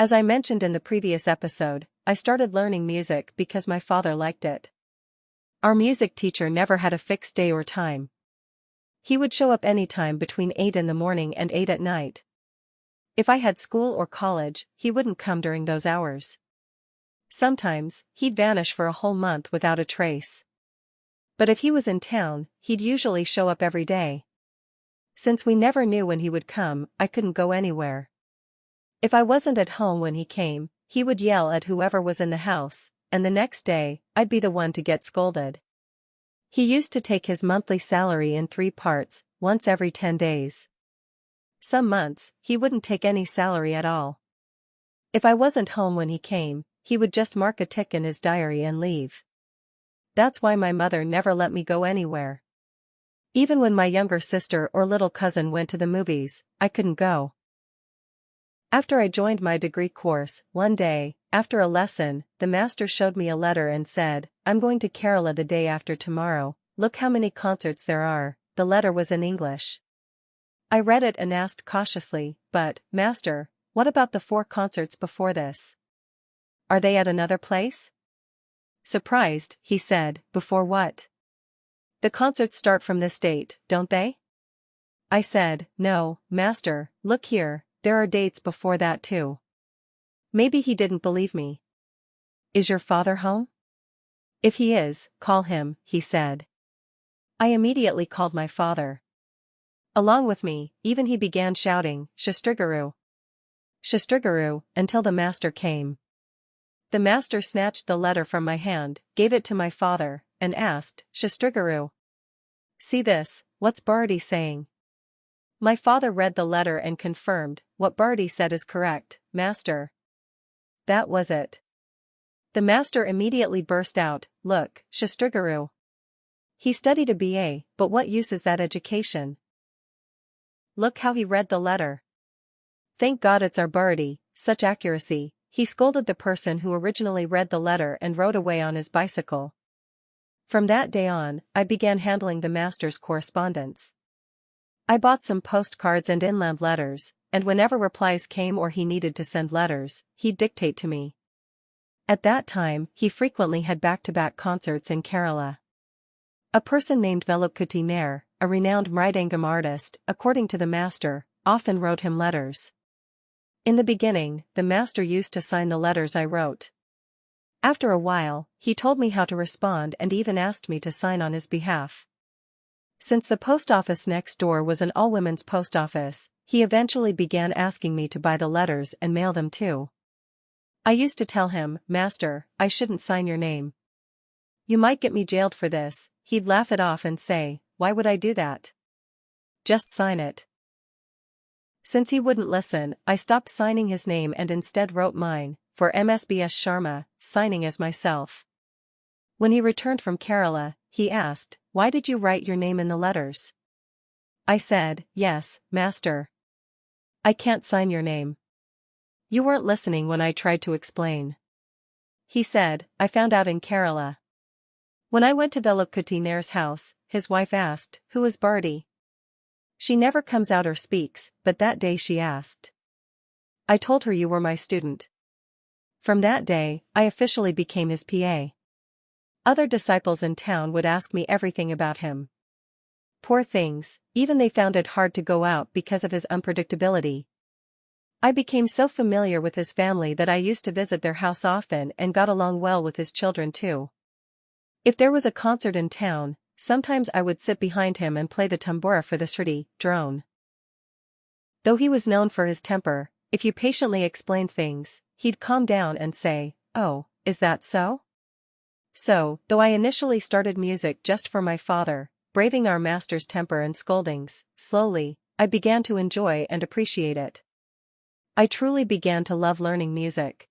As I mentioned in the previous episode, I started learning music because my father liked it. Our music teacher never had a fixed day or time. He would show up anytime between 8 in the morning and 8 at night. If I had school or college, he wouldn't come during those hours. Sometimes, he'd vanish for a whole month without a trace. But if he was in town, he'd usually show up every day. Since we never knew when he would come, I couldn't go anywhere. If I wasn't at home when he came, he would yell at whoever was in the house, and the next day, I'd be the one to get scolded. He used to take his monthly salary in 3 parts, once every 10 days. Some months, he wouldn't take any salary at all. If I wasn't home when he came, he would just mark a tick in his diary and leave. That's why my mother never let me go anywhere. Even when my younger sister or little cousin went to the movies, I couldn't go. After I joined my degree course, one day, after a lesson, the master showed me a letter and said, "I'm going to Kerala the day after tomorrow, look how many concerts there are." The letter was in English. I read it and asked cautiously, "But, master, what about the 4 concerts before this? Are they at another place?" Surprised, he said, "Before what? The concerts start from this date, don't they?" I said, "No, master, look here, there are dates before that too." Maybe he didn't believe me. "Is your father home?" "If he is, call him," he said. I immediately called my father. Along with me, even he began shouting, "Shastrigaru! Shastrigaru," until the master came. The master snatched the letter from my hand, gave it to my father, and asked, "Shastrigaru, see this, what's Bharati saying?" My father read the letter and confirmed, "What Bharati said is correct, master." That was it. The master immediately burst out, "Look, Shastrigaru. He studied a BA, but what use is that education? Look how he read the letter. Thank God it's our Bharati, such accuracy." He scolded the person who originally read the letter and rode away on his bicycle. From that day on, I began handling the master's correspondence. I bought some postcards and inland letters, and whenever replies came or he needed to send letters, he'd dictate to me. At that time, he frequently had back-to-back concerts in Kerala. A person named Velukkutti Nair, a renowned Mridangam artist, according to the master, often wrote him letters. In the beginning, the master used to sign the letters I wrote. After a while, he told me how to respond and even asked me to sign on his behalf. Since the post office next door was an all-women's post office, he eventually began asking me to buy the letters and mail them too. I used to tell him, "Master, I shouldn't sign your name. You might get me jailed for this." He'd laugh it off and say, "Why would I do that? Just sign it." Since he wouldn't listen, I stopped signing his name and instead wrote mine, for MSBS Sharma, signing as myself. When he returned from Kerala, he asked, "Why did you write your name in the letters?" I said, "Yes, master. I can't sign your name. You weren't listening when I tried to explain." He said, "I found out in Kerala. When I went to Velukkutti Nair's house, his wife asked, 'Who is Bharati?' She never comes out or speaks, but that day she asked. I told her you were my student. From that day, I officially became his PA. Other disciples in town would ask me everything about him. Poor things, even they found it hard to go out because of his unpredictability. I became so familiar with his family that I used to visit their house often and got along well with his children too. If there was a concert in town, sometimes I would sit behind him and play the tambura for the Sruti, drone. Though he was known for his temper, if you patiently explained things, he'd calm down and say, "Oh, is that so?" So, though I initially started music just for my father, braving our master's temper and scoldings, slowly, I began to enjoy and appreciate it. I truly began to love learning music.